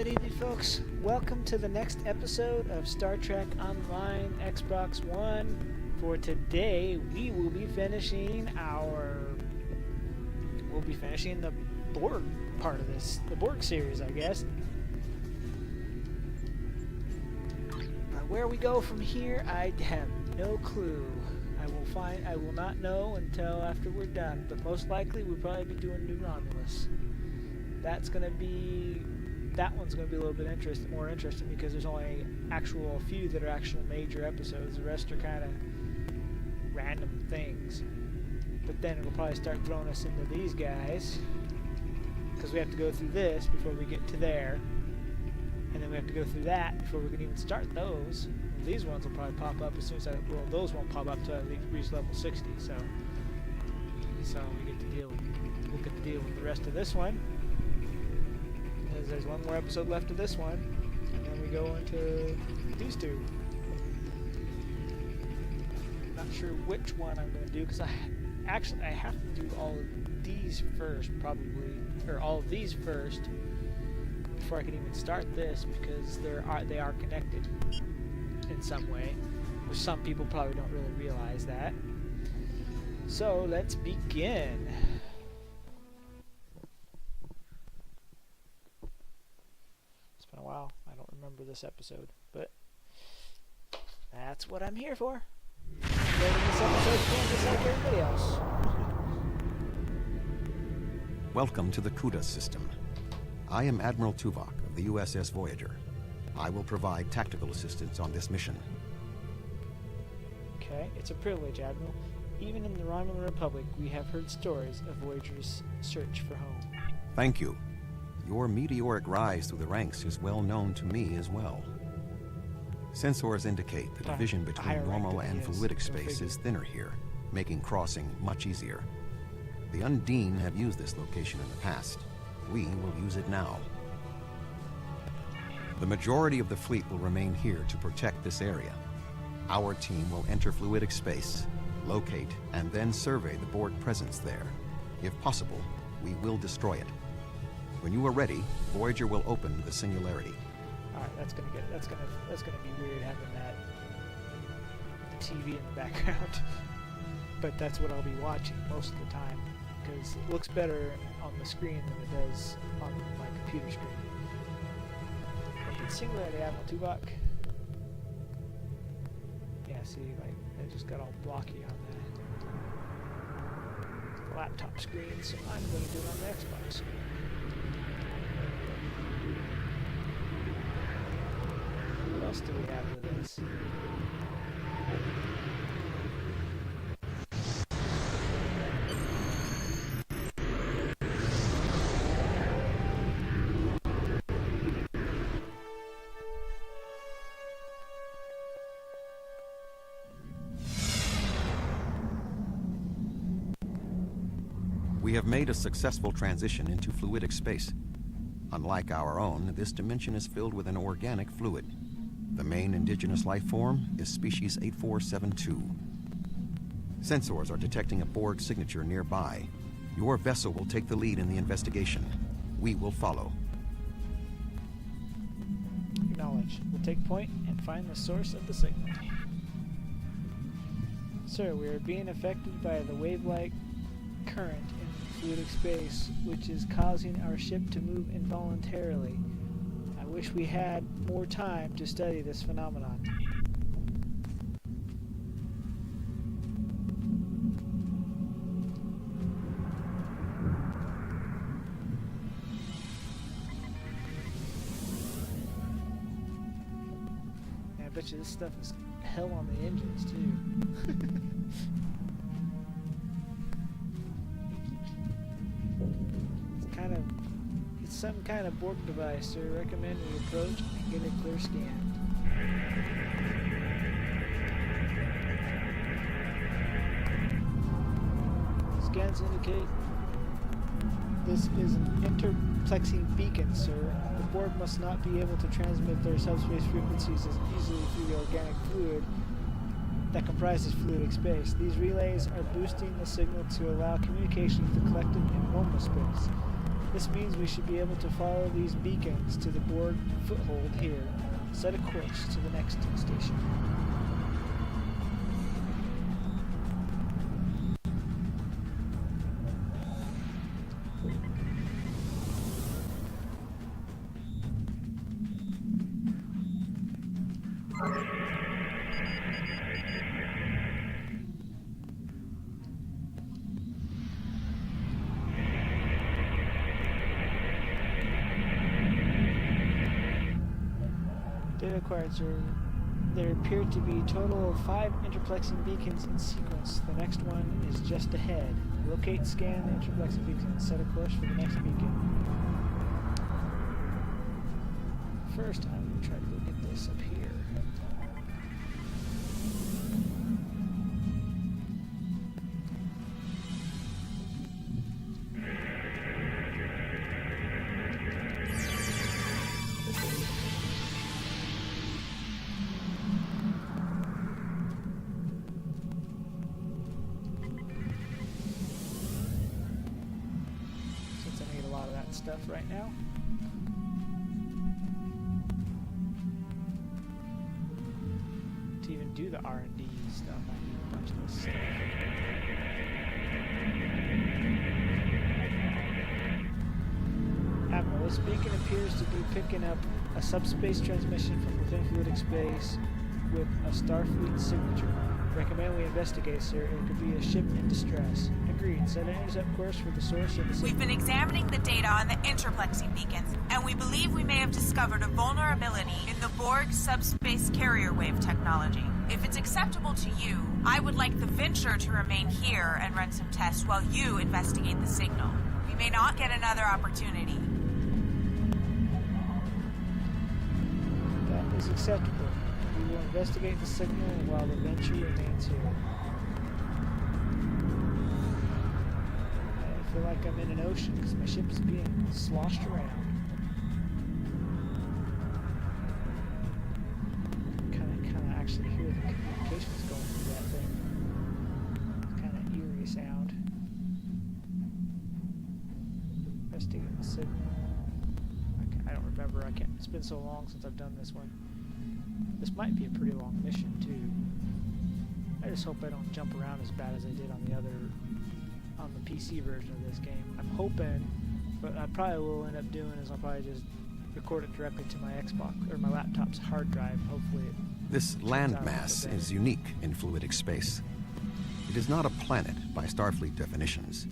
Good evening, folks. Welcome to the next episode of Star Trek Online Xbox One. For today, we will be finishing the Borg part of this, the Borg series, I guess. But where we go from here, I have no clue. I will not know until after we're done. But most likely, we'll probably be doing New Romulus. That one's going to be a little bit more interesting because there's only a few that are actual major episodes. The rest are kind of random things. But then it'll probably start throwing us into these guys because we have to go through this before we get to there. And then we have to go through that before we can even start those. Well, these ones will probably pop up as soon as those won't pop up until I reach level 60. So we get to deal with the rest of this one. There's one more episode left of this one, and then we go into these two. Not sure which one I'm going to do because I have to do all of these first, all of these first before I can even start this because they are connected in some way, which some people probably don't really realize that. So let's begin. Wow, I don't remember this episode, but that's what I'm here for. Building this episode again just like everybody else. Welcome to the KUDA system. I am Admiral Tuvok of the USS Voyager. I will provide tactical assistance on this mission. Okay, it's a privilege, Admiral. Even in the Romulan Republic, we have heard stories of Voyager's search for home. Thank you. Your meteoric rise through the ranks is well known to me as well. Sensors indicate the division between normal and fluidic space is thinner here, making crossing much easier. The Undine have used this location in the past. We will use it now. The majority of the fleet will remain here to protect this area. Our team will enter fluidic space, locate, and then survey the Borg presence there. If possible, we will destroy it. When you are ready, Voyager will open the singularity. All right, that's gonna be weird having that TV in the background. But that's what I'll be watching most of the time because it looks better on the screen than it does on my computer screen. Open singularity, Admiral Tuvok. Yeah, see, like it just got all blocky on the laptop screen, so I'm gonna do it on the Xbox screen. What else do we have with this? We have made a successful transition into fluidic space. Unlike our own, this dimension is filled with an organic fluid. The main indigenous life form is species 8472. Sensors are detecting a Borg signature nearby. Your vessel will take the lead in the investigation. We will follow. Acknowledge. We'll take point and find the source of the signal. Sir, we are being affected by the wave-like current in fluidic space, which is causing our ship to move involuntarily. I wish we had more time to study this phenomenon. Yeah, I bet you this stuff is hell on the engines too. It's some kind of Borg device, so I recommend we approach and get a clear scan. Scans indicate this is an interplexing beacon, sir. The Borg must not be able to transmit their subspace frequencies as easily through the organic fluid that comprises fluidic space. These relays are boosting the signal to allow communication with the collective in normal space. This means we should be able to follow these beacons to the Borg foothold here. Set a course to the next station. Data acquired, sir. There appear to be a total of 5 interplexing beacons in sequence. The next one is just ahead. Locate, scan the interplexing beacons. Set a course for the next beacon. First, I'm going to try to go get this up here. Stuff right now. To even do the R&D stuff, I need a bunch of this stuff. Admiral, this beacon appears to be picking up a subspace transmission from within fluidic space with a Starfleet signature. Recommend we investigate, sir. It could be a ship in distress. Agreed. Set an intercept course for the source of the signal. We've been examining the data on the interplexing beacons, and we believe we may have discovered a vulnerability in the Borg subspace carrier wave technology. If it's acceptable to you, I would like the Venture to remain here and run some tests while you investigate the signal. We may not get another opportunity. That is acceptable. We will investigate the signal while the Venture remains here. I feel like I'm in an ocean because my ship is being sloshed around. Kind of actually hear the communications going through that thing. It's kind of eerie sound. Investigate the signal. I don't remember. It's been so long since I've done this one. This might be a pretty long mission too. I just hope I don't jump around as bad as I did on the PC version of this game. I'm hoping, but I probably will end up doing is I'll probably just record it directly to my Xbox or my laptop's hard drive. Hopefully This landmass is unique in fluidic space. It is not a planet by Starfleet definitions.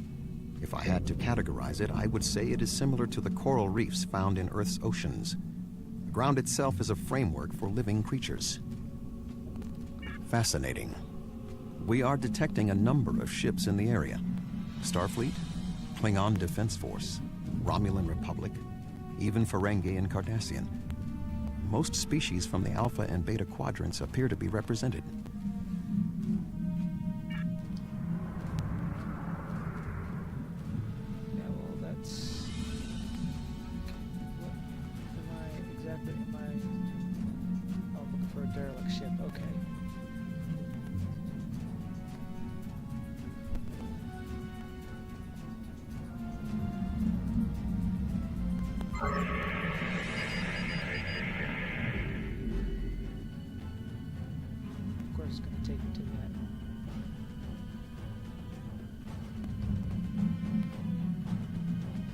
If I had to categorize it, I would say it is similar to the coral reefs found in Earth's oceans. The ground itself is a framework for living creatures. Fascinating. We are detecting a number of ships in the area. Starfleet, Klingon Defense Force, Romulan Republic, even Ferengi and Cardassian. Most species from the Alpha and Beta quadrants appear to be represented. Yeah, well, that's... What am I... Oh, looking for a derelict ship. Okay. It's going to take me to that.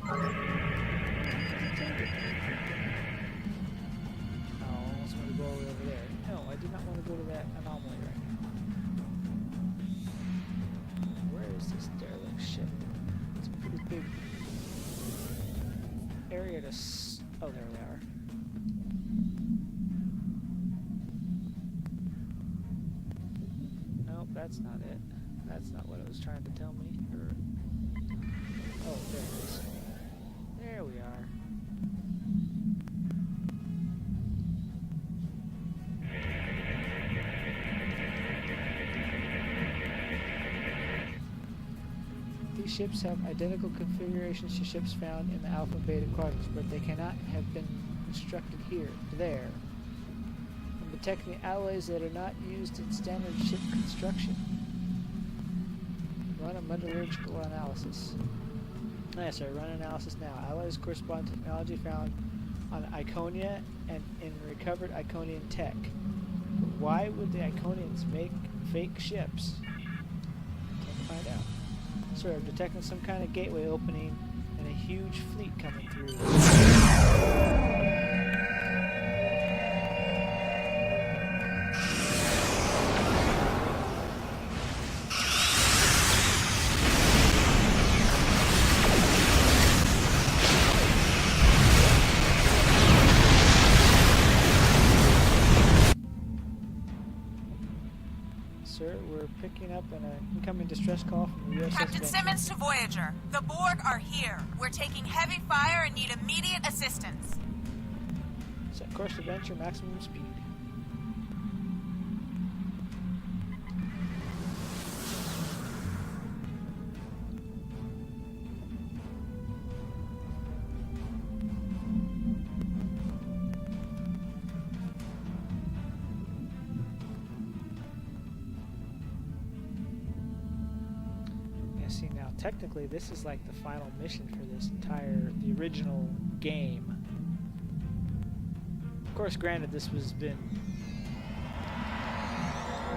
Oh, I almost want to go all the way over there. No, I do not want to go to that anomaly right now. Where is this derelict ship? It's a pretty big area to oh, there they are. That's not it. That's not what it was trying to tell me. Oh, there it is. There we are. These ships have identical configurations to ships found in the Alpha and Beta quadrants, but they cannot have been constructed here, there. Detecting alloys that are not used in standard ship construction. Run a metallurgical analysis. Nice, sir. Run analysis now. Alloys correspond to technology found on Iconia and in recovered Iconian tech. But why would the Iconians make fake ships? Can't find out. Sir, I'm detecting some kind of gateway opening and a huge fleet coming through. Sir, we're picking up an incoming distress call from the USS Captain Venture. Simmons to Voyager. The Borg are here. We're taking heavy fire and need immediate assistance. Set course to Venture, maximum speed. See, now technically this is like the final mission for the original game. Of course, granted, this was been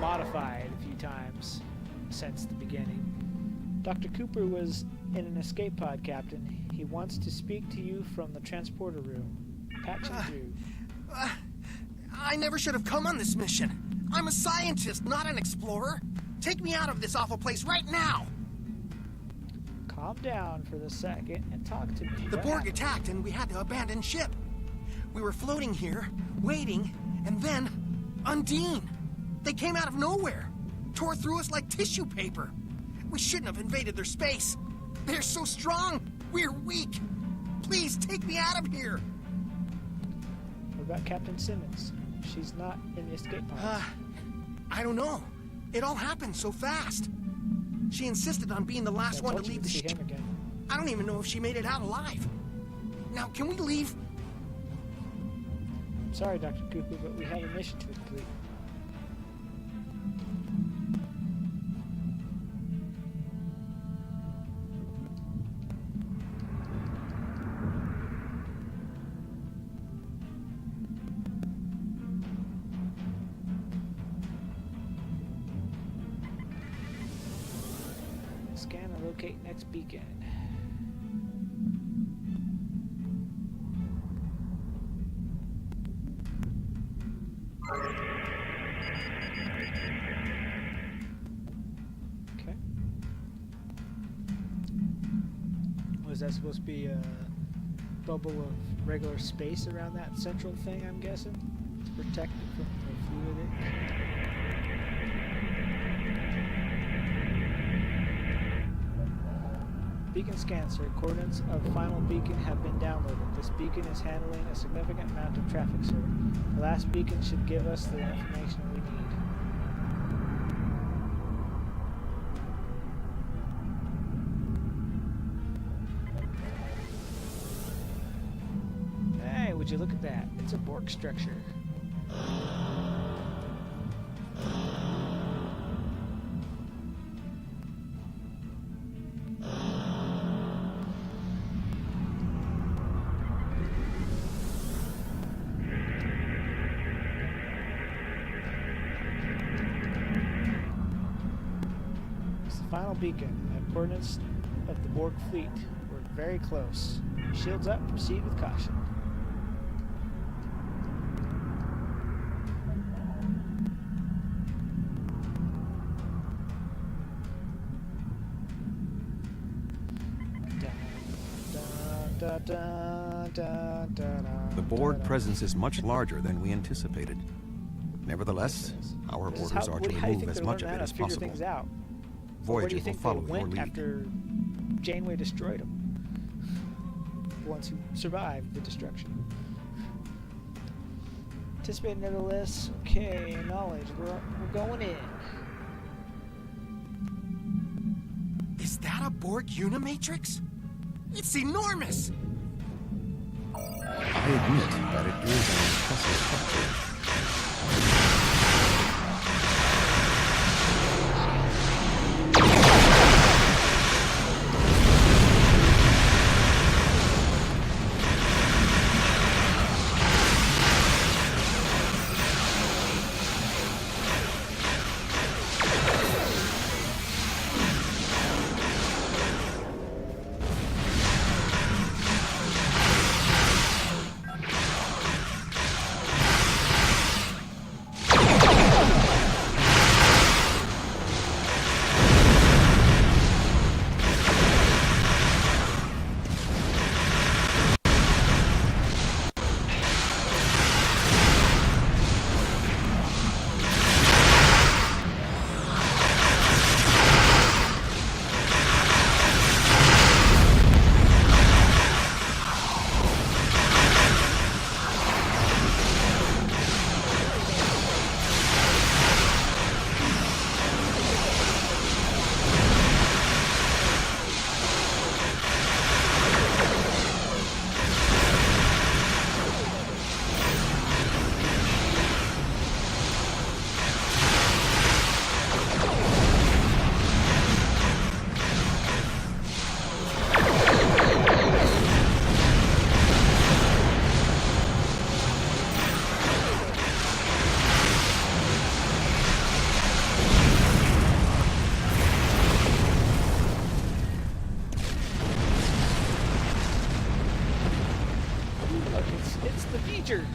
modified a few times since the beginning. Dr. Cooper was in an escape pod, Captain. He wants to speak to you from the transporter room. Patch him through. I never should have come on this mission. I'm a scientist, not an explorer. Take me out of this awful place right now. Calm down for the second and talk to me. The What Borg happened? attacked and we had to abandon ship. We were floating here, waiting, and then Undine. They came out of nowhere, tore through us like tissue paper. We shouldn't have invaded their space. They're so strong. We're weak. Please take me out of here. What about Captain Simmons? She's not in the escape pod. I don't know. It all happened so fast. She insisted on being the last one to leave the see ship. him again. I don't even know if she made it out alive. Now, can we leave? Sorry, Dr. Cooper, but we have a mission to complete. Scan and locate next beacon. Okay. Was that supposed to be a bubble of regular space around that central thing, I'm guessing? To protect it from the fluid? Beacon scan, sir. Coordinates of final beacon have been downloaded. This beacon is handling a significant amount of traffic, sir. The last beacon should give us the information we need. Hey, would you look at that? It's a Borg structure. Final beacon at coordinates of the Borg fleet. We're very close. Shields up, proceed with caution. The Borg presence is much larger than we anticipated. Nevertheless, our orders are to remove as much of it as possible. Things out. Voyager Where do you will think follow they your went lead. after Janeway destroyed them? The ones who survived the destruction. Anticipate nevertheless. Okay, knowledge. We're going in. Is that a Borg Unimatrix? It's enormous! I admit that it is an impressive structure. It's the future.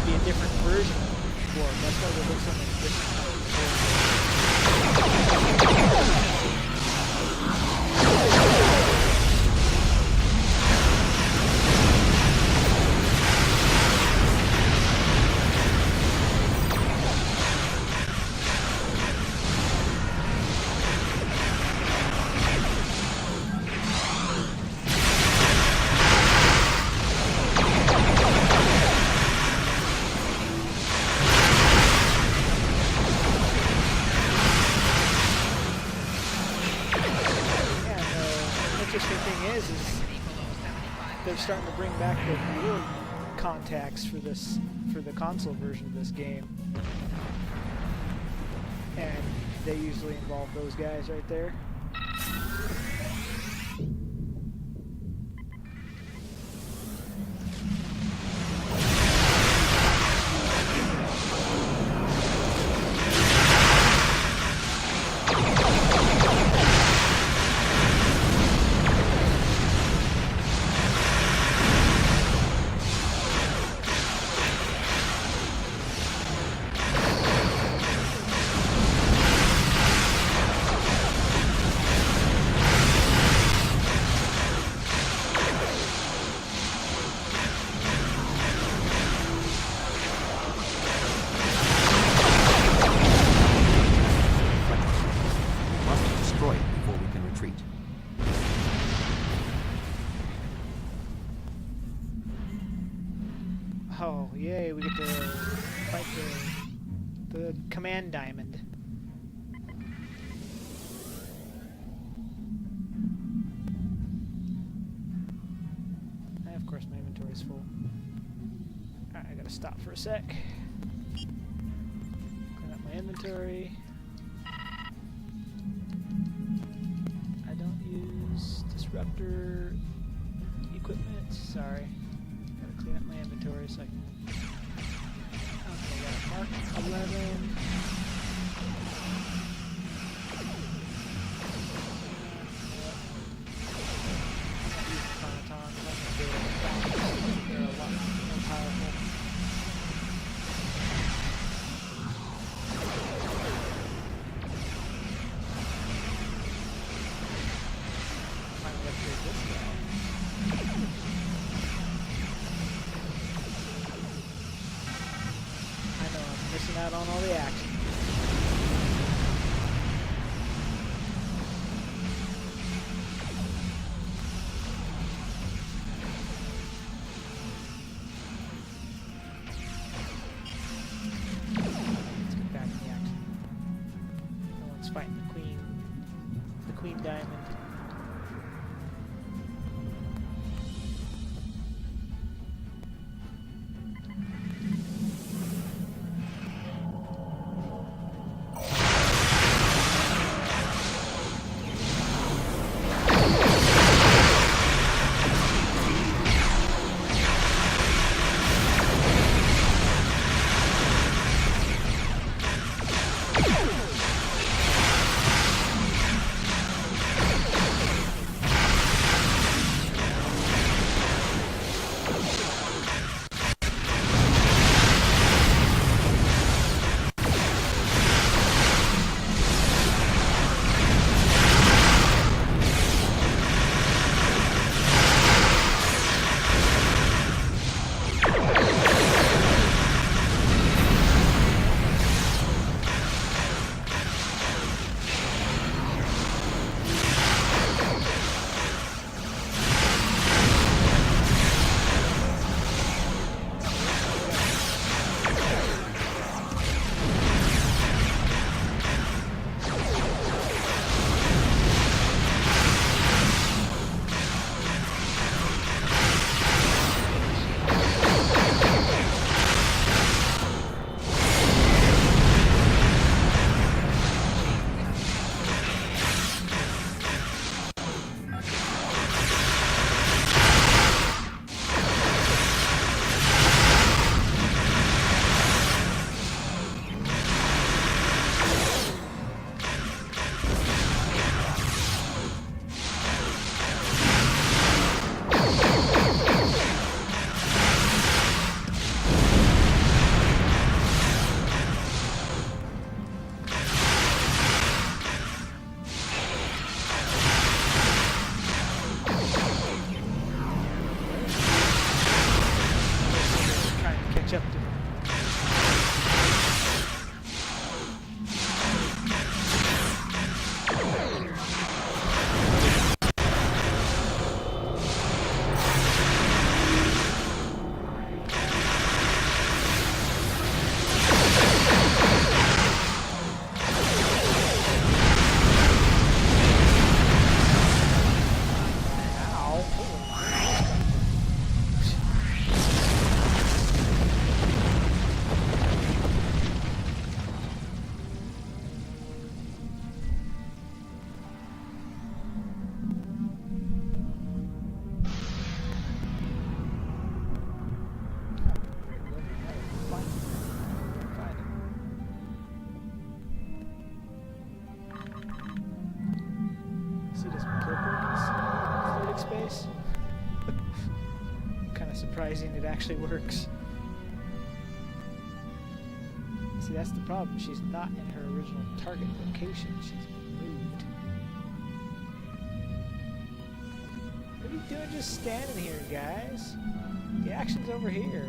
Be a different version of Borg. That's why they look so much they're starting to bring back the real contacts for the console version of this game, and they usually involve those guys right there. Oh, yay, we get to fight the command diamond. And of course my inventory is full. Alright, I gotta stop for a sec. Clean up my inventory. I don't use disruptor equipment, sorry. Clean up my inventory so I can... Okay, got Mark 11. They're a lot more powerful. Finally upgrade this guy. Missing out on all the action. Let's get back in the action. No one's fighting the Queen Diamond. See this purpleness in fluidic space? Kind of surprising it actually works. See, that's the problem. She's not in her original target location. She's moved. What are you doing just standing here, guys? The action's over here.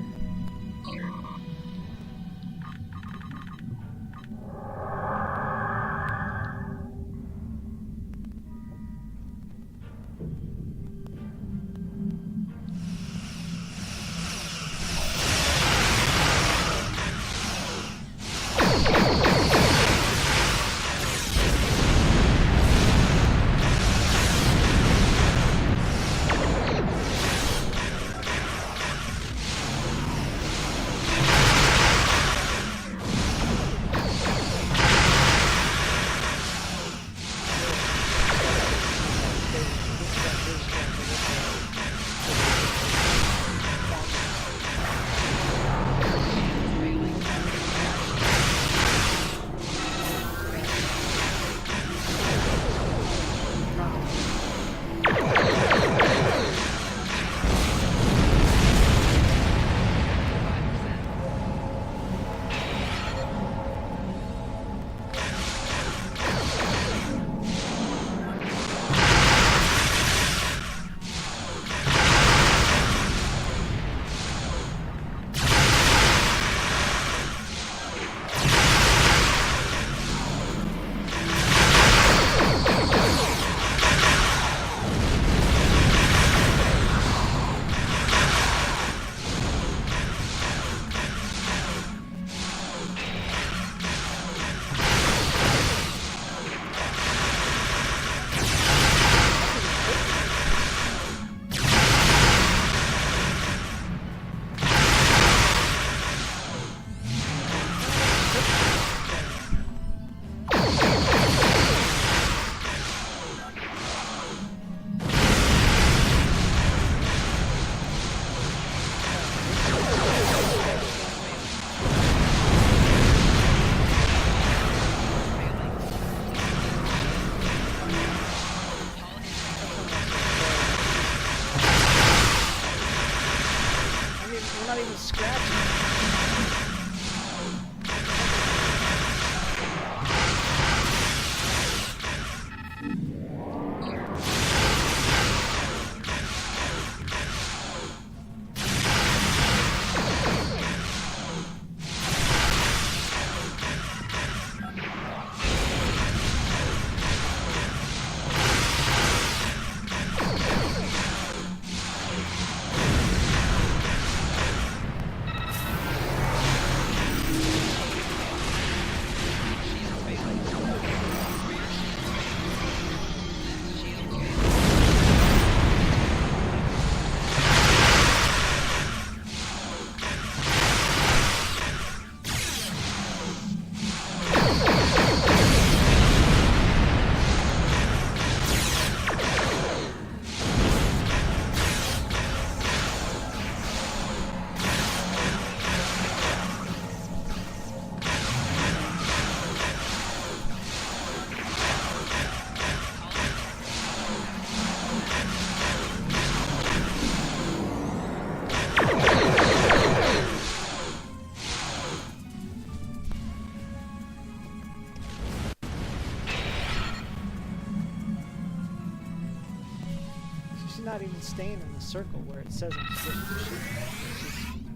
Not even staying in the circle where it says I'm supposed to shoot.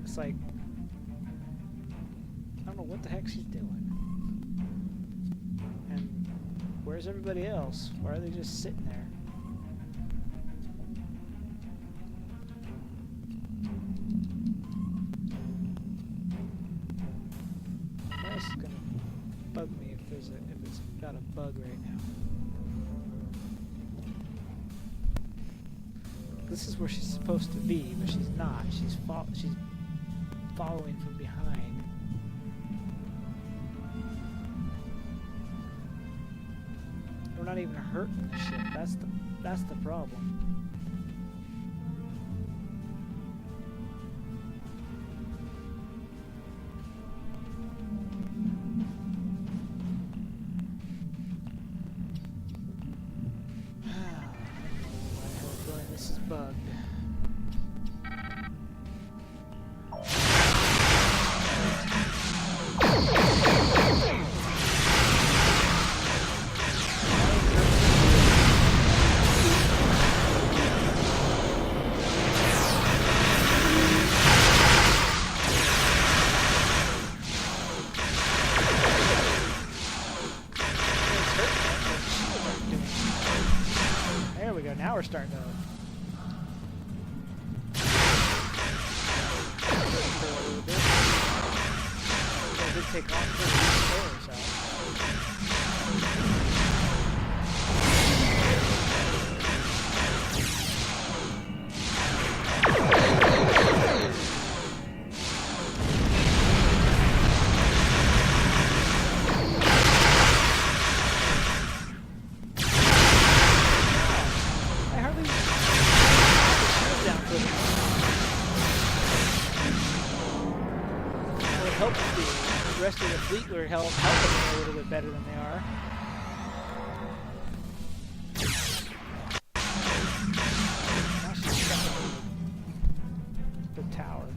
It's like, I don't know what the heck she's doing. And where's everybody else? Why are they just sitting there? This is gonna bug me if it's got a bug right now. This is where she's supposed to be, but she's not. She's following from behind. We're not even hurting the ship. That's the problem. bugged. There we go. Now we're starting to. It did take long to kill herself. I hardly put the shield down for them. It would help the rest of the fleet would help them a little bit better than they are. Now she's stuck in the tower.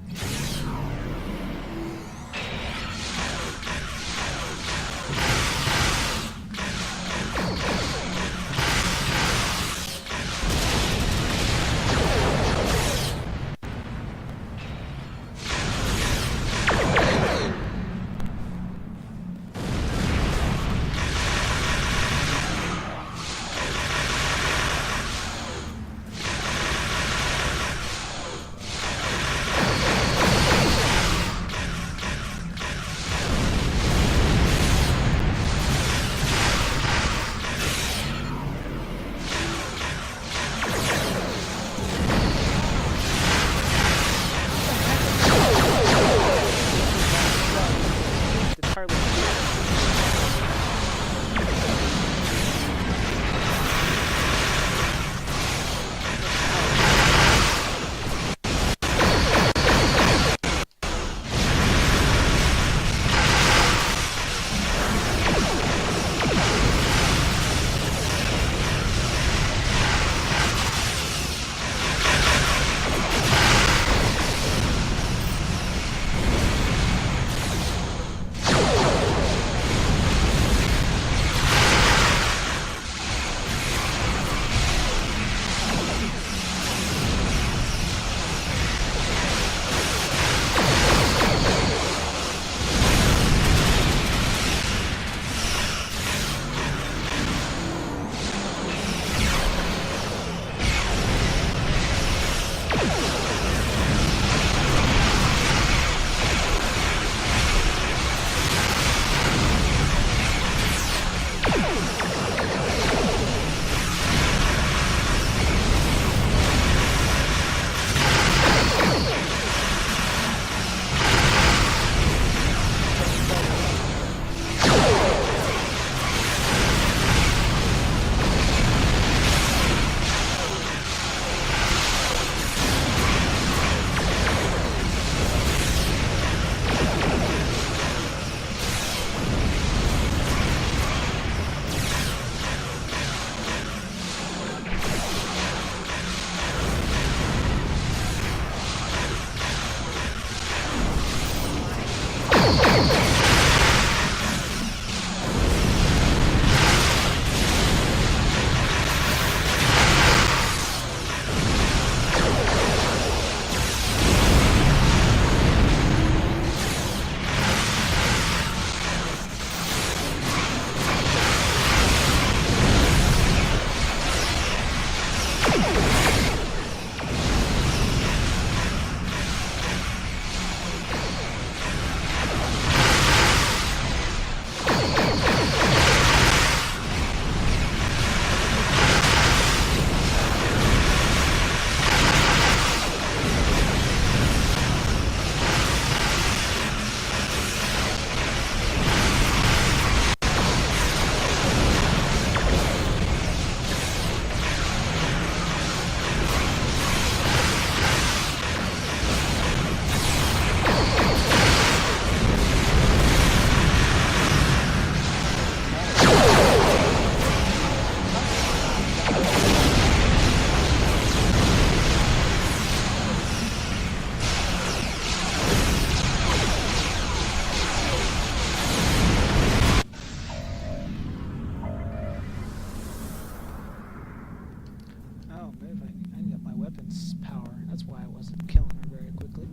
I need up my weapons power. That's why I wasn't killing her very quickly.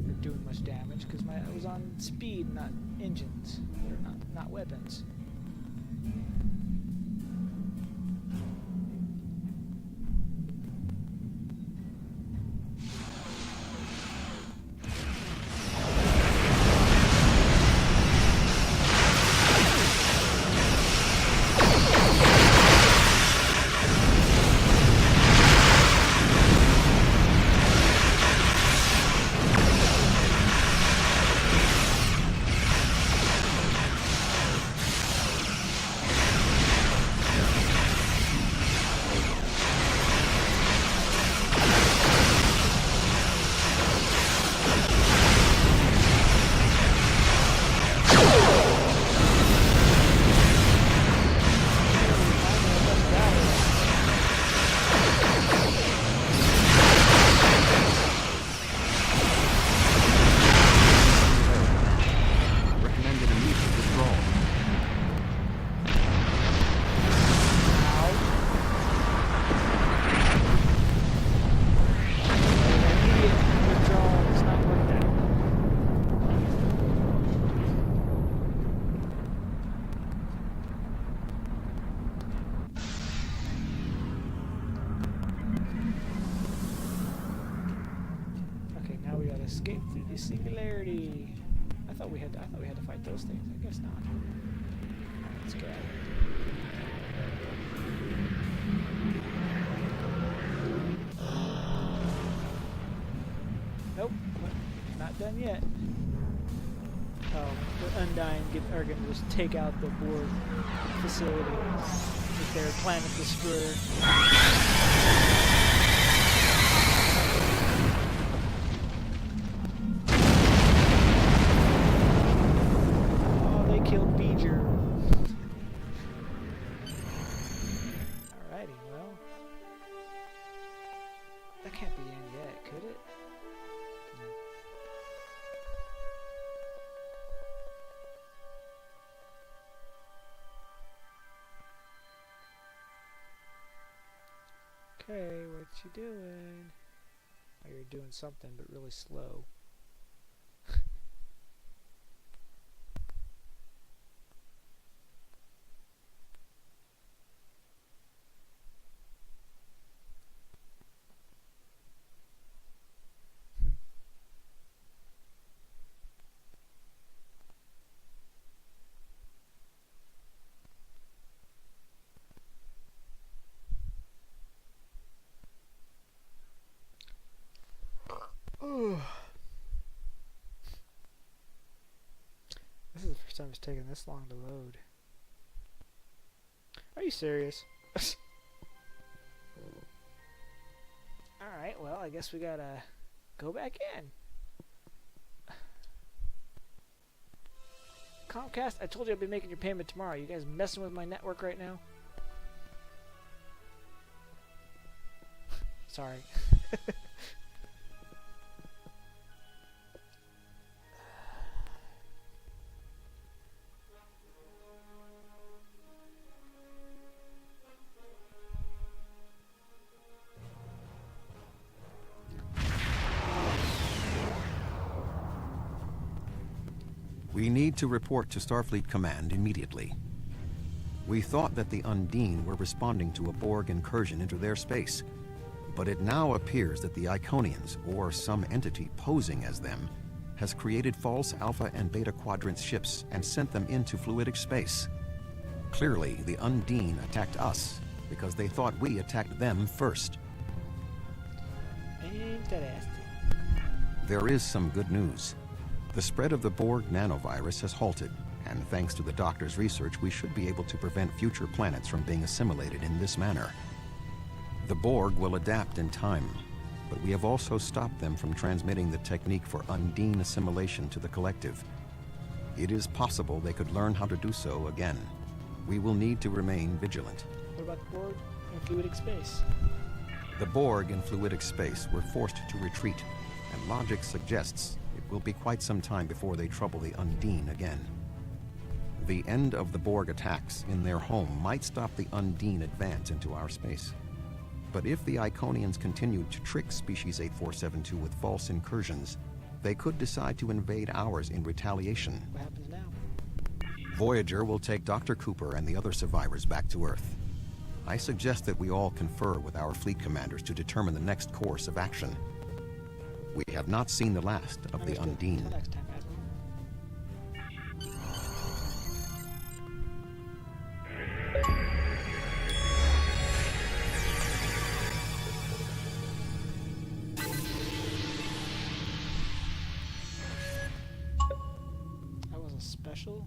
Or doing much damage, because I was on speed, not engines. Or not weapons. Escape through the singularity. I thought we had to fight those things. I guess not. Alright, let's get out of here. Nope, not done yet. Oh, the Undying are going to just take out the Borg facility with their planet destroyer. Okay, what you doing? Oh, you're doing something, but really slow. This is the first time it's taken this long to load. Are you serious? Alright, well, I guess we gotta go back in. Comcast, I told you I'd be making your payment tomorrow. You guys messing with my network right now? Sorry. We need to report to Starfleet Command immediately. We thought that the Undine were responding to a Borg incursion into their space, but it now appears that the Iconians, or some entity posing as them, has created false Alpha and Beta Quadrant ships and sent them into fluidic space. Clearly, the Undine attacked us because they thought we attacked them first. Interesting. There is some good news. The spread of the Borg nanovirus has halted, and thanks to the Doctor's research, we should be able to prevent future planets from being assimilated in this manner. The Borg will adapt in time, but we have also stopped them from transmitting the technique for Undine assimilation to the collective. It is possible they could learn how to do so again. We will need to remain vigilant. What about the Borg in fluidic space? The Borg in fluidic space were forced to retreat, and logic suggests it will be quite some time before they trouble the Undine again. The end of the Borg attacks in their home might stop the Undine advance into our space. But if the Iconians continued to trick Species 8472 with false incursions, they could decide to invade ours in retaliation. What happens now? Voyager will take Dr. Cooper and the other survivors back to Earth. I suggest that we all confer with our fleet commanders to determine the next course of action. We have not seen the last of the Understood. Undine. Until next time, Admiral. That was a special.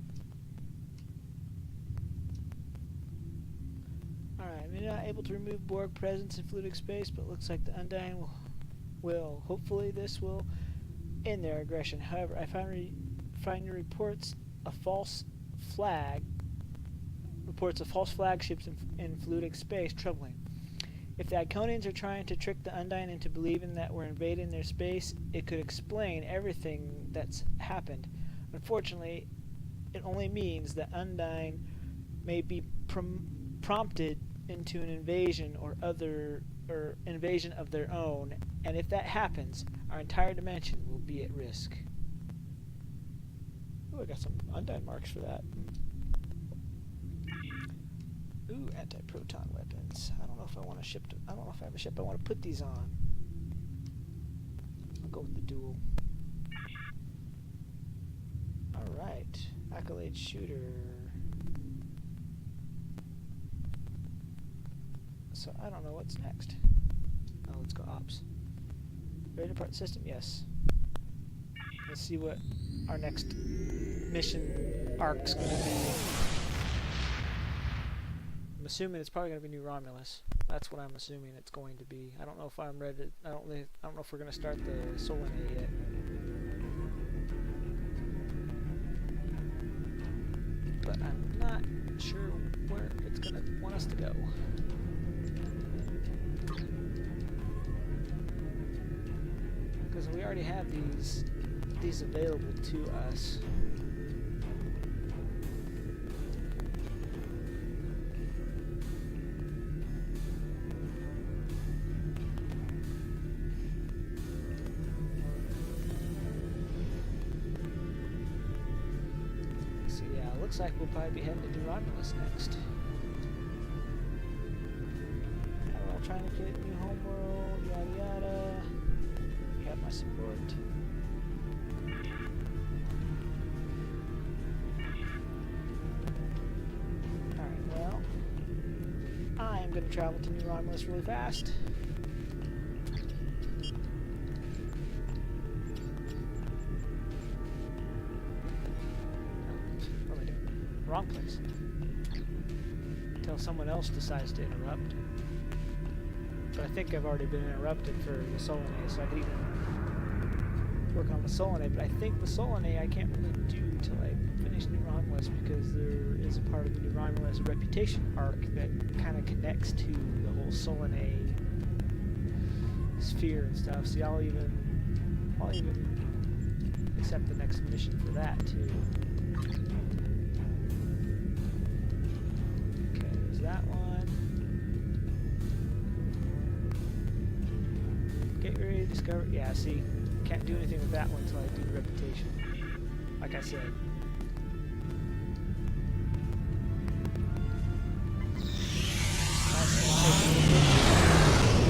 Alright, we're not able to remove Borg presence in fluidic space, but it looks like the Undine will. Hopefully this will end their aggression. However, I find reports of false flagships in fluidic space troubling. If the Iconians are trying to trick the Undine into believing that we're invading their space, it could explain everything that's happened. Unfortunately, it only means that Undine may be prompted into an invasion or invasion of their own, and if that happens, our entire dimension will be at risk. Ooh, I got some Undine marks for that. Ooh, anti-proton weapons. I don't know if I want to ship. I don't know if I have a ship I want to put these on. I'll go with the dual. All right, accolade shooter. So I don't know what's next. Oh, let's go ops. Ready to depart system? Yes. Let's see what our next mission arc's going to be. I'm assuming it's probably going to be New Romulus. That's what I'm assuming it's going to be. I don't know if I'm ready. I don't know if we're going to start the Solanae yet. But I'm not sure where it's going to want us to go. Because we already have these available to us. So yeah, it looks like we'll probably be heading to New Romulus next. I'm trying to get new homeworld, yada yada. You have my support. Alright, well, I am going to travel to New Romulus really fast. What am I doing? Wrong place. Until someone else decides to interrupt. But I think I've already been interrupted for the Solanae, so I could even work on the Solanae. But I think the Solanae I can't really do till I finish New Romulus, because there is a part of the New Romulus reputation arc that kind of connects to the whole Solanae sphere and stuff. See, I'll even accept the next mission for that too. Okay, there's that one. Get ready to discover. Yeah, see, can't do anything with that one until I do the reputation. Like I said.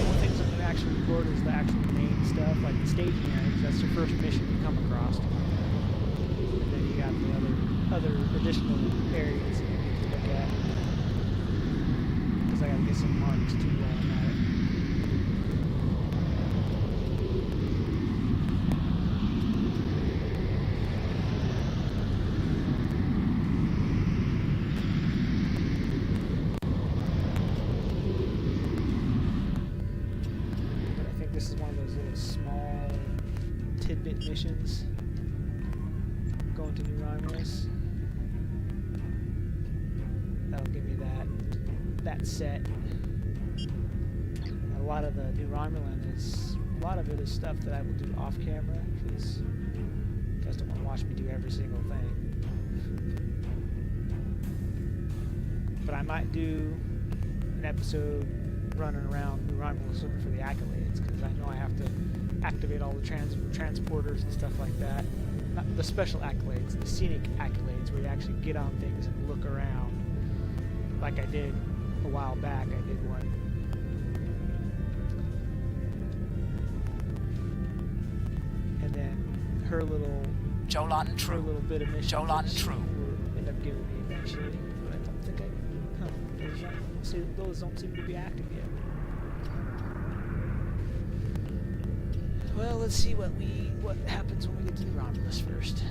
One things I'm going to actually record is the actual main stuff, like the staging areas. That's your first mission you come across. And then you got the other additional areas that you need to look at. Because I got to get some marks too while I'm at it. This is one of those little small tidbit missions going to New Romulus. That'll give me that set. A lot of the New Romulan is, a lot of it is stuff that I will do off camera, because you guys don't want to watch me do every single thing. But I might do an episode running around New Romulus looking for the accolades, because I know I have to activate all the transporters and stuff like that. Not the special accolades, the scenic accolades, where you actually get on things and look around. Like I did a while back, I did one. And then her little bit of mission will end up giving me eventually. But I don't think those don't seem to be active yet. Well, let's see what happens when we get to the Romulus first.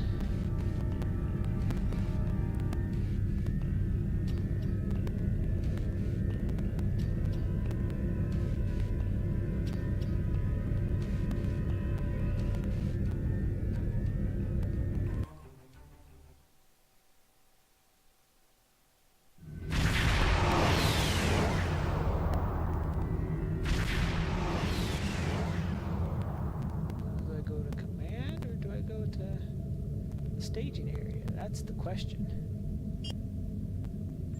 Staging area, that's the question.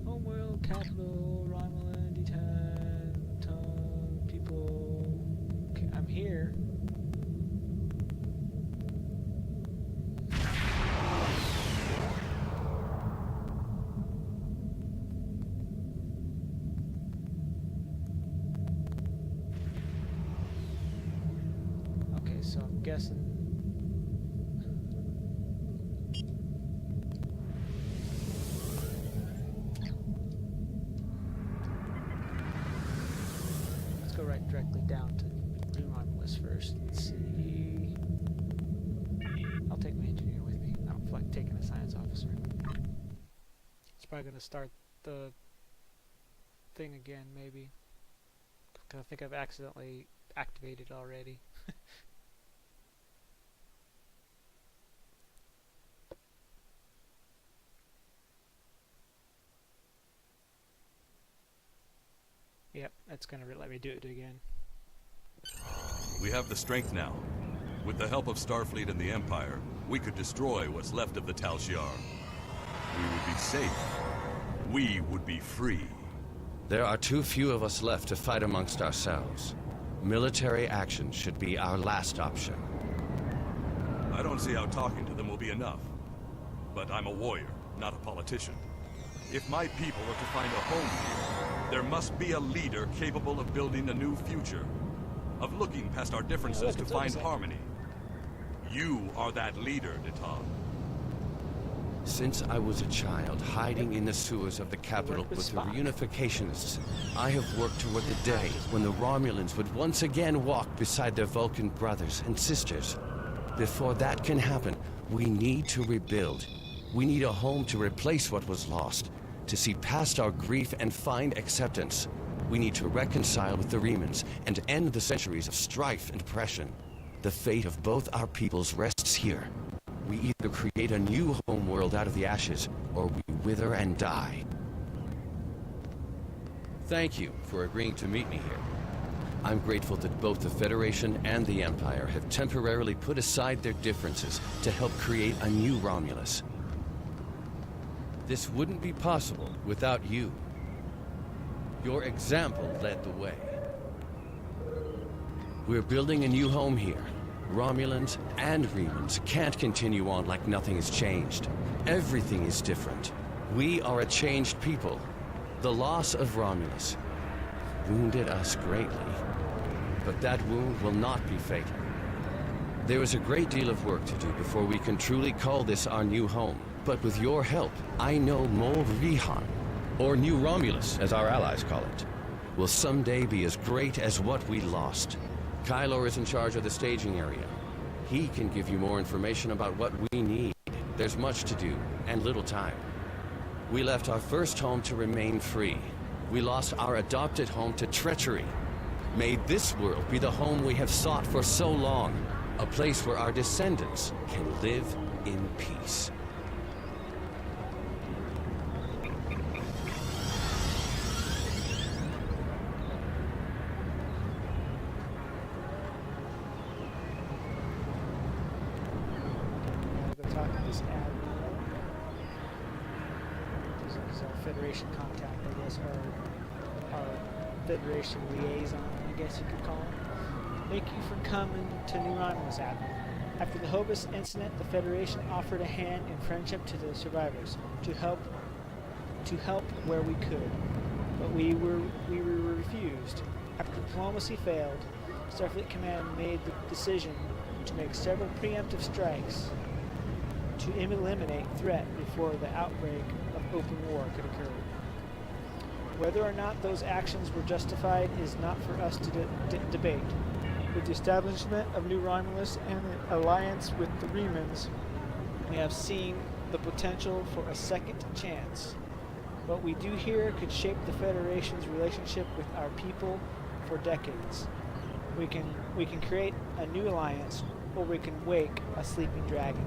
Homeworld, capital, Romulan, tone, people. Okay, I'm here. Okay, so I'm guessing. Go right directly down to New Romulus first. Let's see. I'll take my engineer with me. I don't feel like taking a science officer. It's probably going to start the thing again, maybe. Because I think I've accidentally activated already. Yep, that's going to let me do it again. We have the strength now. With the help of Starfleet and the Empire, we could destroy what's left of the Tal Shiar. We would be safe. We would be free. There are too few of us left to fight amongst ourselves. Military action should be our last option. I don't see how talking to them will be enough. But I'm a warrior, not a politician. If my people are to find a home here, there must be a leader capable of building a new future, of looking past our differences to find harmony. You are that leader, Nital. Since I was a child, hiding in the sewers of the capital with the reunificationists, I have worked toward the day when the Romulans would once again walk beside their Vulcan brothers and sisters. Before that can happen, we need to rebuild. We need a home to replace what was lost, to see past our grief and find acceptance. We need to reconcile with the Remans and end the centuries of strife and oppression. The fate of both our peoples rests here. We either create a new homeworld out of the ashes, or we wither and die. Thank you for agreeing to meet me here. I'm grateful that both the Federation and the Empire have temporarily put aside their differences to help create a new Romulus. This wouldn't be possible without you. Your example led the way. We're building a new home here. Romulans and Remans can't continue on like nothing has changed. Everything is different. We are a changed people. The loss of Romulus wounded us greatly. But that wound will not be fatal. There is a great deal of work to do before we can truly call this our new home. But with your help, I know Mol Rihan, or New Romulus, as our allies call it, will someday be as great as what we lost. Kylor is in charge of the staging area. He can give you more information about what we need. There's much to do, and little time. We left our first home to remain free. We lost our adopted home to treachery. May this world be the home we have sought for so long. A place where our descendants can live in peace. Federation contact, I guess, our Federation liaison, I guess you could call him. Thank you for coming to New Romulus, Admiral. After the Hobus incident, the Federation offered a hand in friendship to the survivors, to help where we could. But we were refused. After diplomacy failed, Starfleet Command made the decision to make several preemptive strikes to eliminate threat before the outbreak of open war could occur. Whether or not those actions were justified is not for us to debate. With the establishment of New Romulus and the alliance with the Romulans, we have seen the potential for a second chance. What we do here could shape the Federation's relationship with our people for decades. We can create a new alliance, or we can wake a sleeping dragon.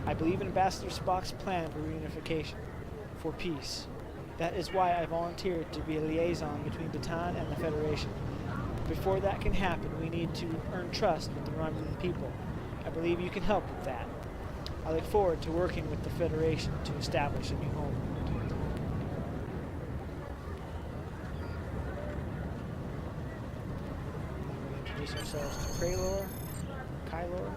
I believe in Ambassador Spock's plan for reunification, for peace. That is why I volunteered to be a liaison between Bataan and the Federation. Before that can happen, we need to earn trust with the Romulan people. I believe you can help with that. I look forward to working with the Federation to establish a new home. We'll introduce ourselves to Kylor.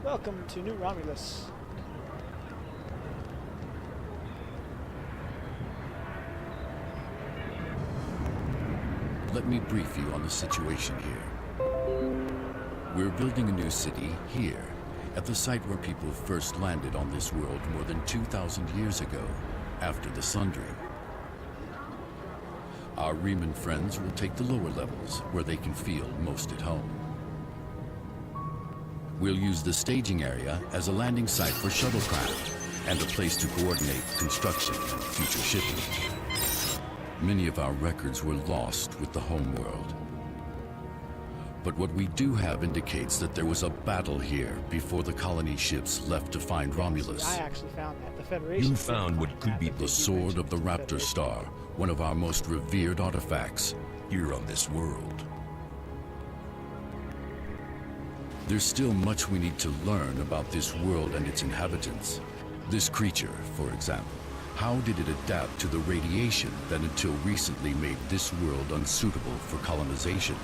Welcome to New Romulus. Let me brief you on the situation here. We're building a new city here, at the site where people first landed on this world more than 2,000 years ago, after the Sundering. Our Romulan friends will take the lower levels, where they can feel most at home. We'll use the staging area as a landing site for shuttlecraft, and a place to coordinate construction and future shipping. Many of our records were lost with the homeworld. But what we do have indicates that there was a battle here before the colony ships left to find Romulus. I actually found that. The Federation. You found what could be The sword of the Raptor Star, one of our most revered artifacts. here on this world. There's still much we need to learn about this world and its inhabitants. This creature, for example. How did it adapt to the radiation that until recently made this world unsuitable for colonization?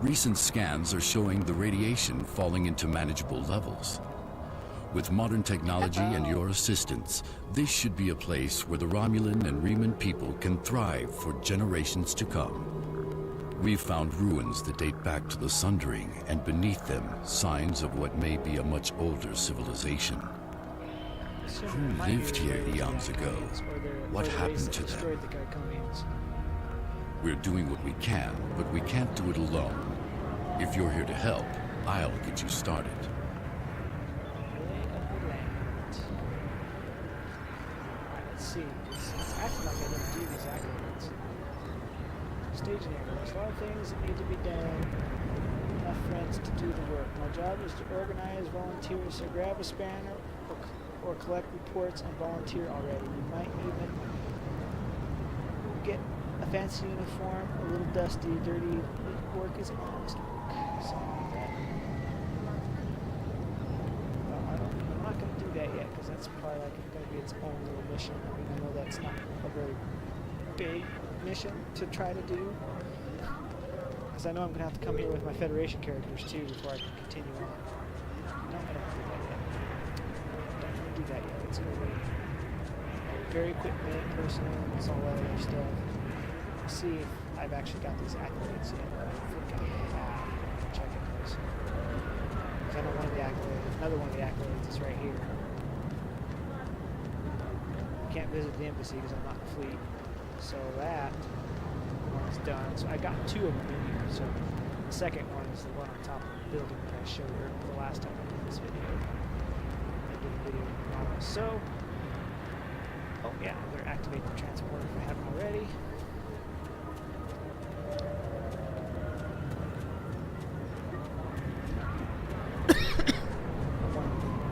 Recent scans are showing the radiation falling into manageable levels. With modern technology and your assistance, this should be a place where the Romulan and Romulan people can thrive for generations to come. We've found ruins that date back to the Sundering, and beneath them, signs of what may be a much older civilization. Who lived here eons ago? What happened to them? We're doing what we can, but we can't do it alone. If you're here to help, I'll get you started. Let's see. It's acting like I didn't do these accolades. Staging area. There's a lot of things that need to be done. Enough friends to do the work. My job is to organize volunteers, so grab a spanner or collect reports and volunteer already. You might even get a fancy uniform, a little dusty, dirty work is honest work. Something like that. Well, I'm not going to do that yet, because that's probably like going to be its own little mission. I mean, I know that's not a very big mission to try to do, because I know I'm going to have to come here with my Federation characters too before I can continue on. No, I don't do that yet. Don't want to do that yet. It's going to be very equipment, personal, and all that other stuff. Let's see if I've actually got these accolades yet. I think I have. Check it first. Because I know one of the accolades, another one of the accolades is right here. I can't visit the embassy because I'm not in the fleet. So that one's done. So I got two of them in here. So the second one is the one on top of the building that I showed her the last time I did this video. I did a video on it. So, oh yeah, I better activate the transporter if I haven't already.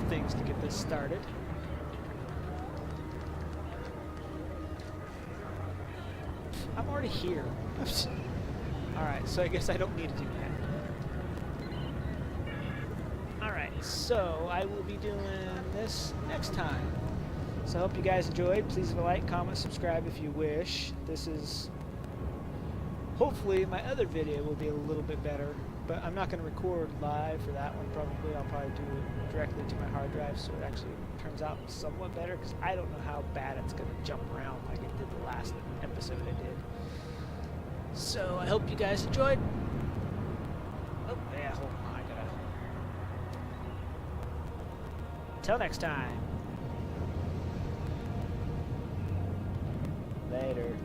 Things to get this started. I'm already here. Alright, so I guess I don't need to do that. Alright, so I will be doing this next time. So I hope you guys enjoyed. Please leave a like, comment, subscribe if you wish. This is... Hopefully my other video will be a little bit better, but I'm not going to record live for that one probably. I'll probably do it directly to my hard drive so it actually turns out somewhat better, because I don't know how bad it's going to jump around like it did the last episode I did. So I hope you guys enjoyed. Oh, yeah, hold on. I gotta... Till next time. Later.